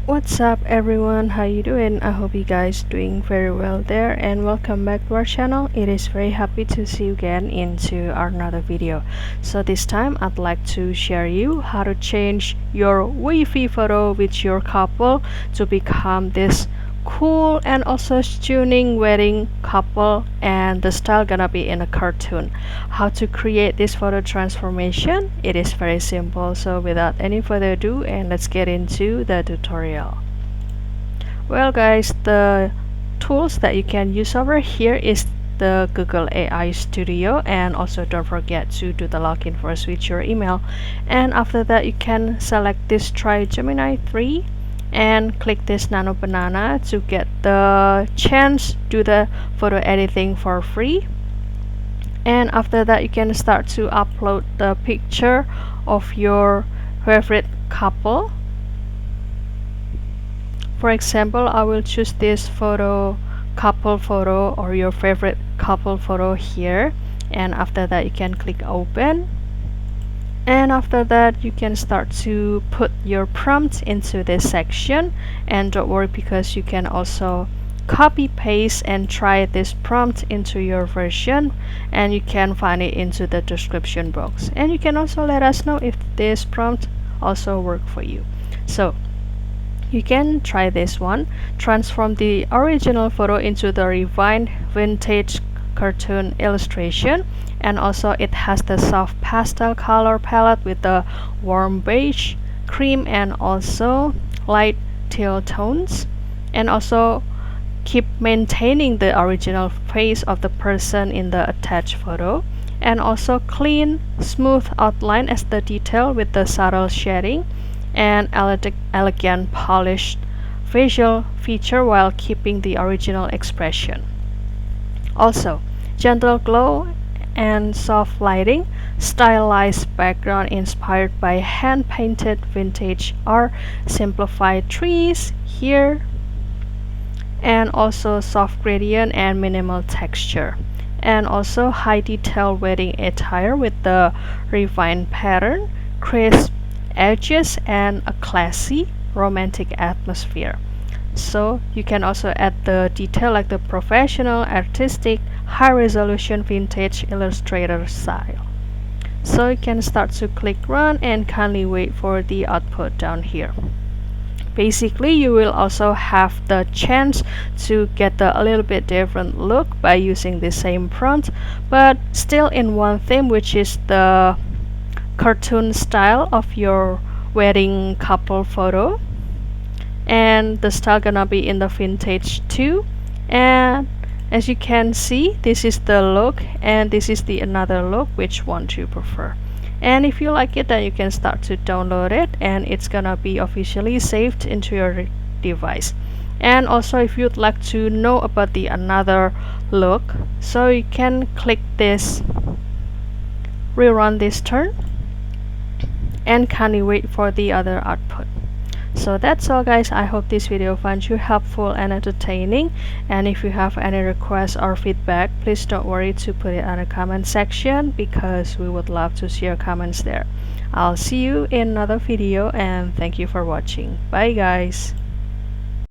What's up everyone, how you doing? I hope you guys doing very well there, and welcome back to our channel. It is very happy to see you again into another video. So this time I'd like to share you how to change your wavy photo with your couple to become this cool and also stunning wedding couple, and the style gonna be in a cartoon. How to create this photo transformation? It is very simple, so without any further ado, and let's get into the tutorial. Well guys, the tools that you can use over here is the Google AI Studio, and also don't forget to do the login first with your email. And after that, you can select this Try Gemini 3 and click this nano banana to get the chance do the photo editing for free. And after that, you can start to upload the picture of your favorite couple. For example, I will choose this couple photo, or your favorite couple photo here. And after that, you can click open. And after that, you can start to put your prompt into this section. And don't worry, because you can also copy paste and try this prompt into your version, and you can find it into the description box. And you can also let us know if this prompt also work for you. So you can try this one. Transform the original photo into the refined vintage cartoon illustration, and also it has the soft pastel color palette with the warm beige, cream, and also light teal tones. And also keep maintaining the original face of the person in the attached photo, and also clean smooth outline as the detail with the subtle shading, and elegant polished facial feature while keeping the original expression. Also, gentle glow and soft lighting, stylized background inspired by hand-painted vintage or simplified trees here, and also soft gradient and minimal texture. And also high detail wedding attire with the refined pattern, crisp edges, and a classy romantic atmosphere. So you can also add the detail like the professional, artistic, high resolution vintage illustrator style. So you can start to click run and kindly wait for the output down here. Basically, you will also have the chance to get a little bit different look by using the same prompt, but still in one theme, which is the cartoon style of your wedding couple photo. And the style gonna be in the vintage too. And as you can see, this is the look, and this is the another look. Which one do you prefer? And if you like it, then you can start to download it, and it's gonna be officially saved into your device. And also, if you'd like to know about the another look, so you can click this rerun this turn and kindly wait for the other output. So that's all guys. I hope this video found you helpful and entertaining, and if you have any requests or feedback, please don't worry to put it on the comment section, because we would love to see your comments there. I'll see you in another video, and thank you for watching. Bye guys.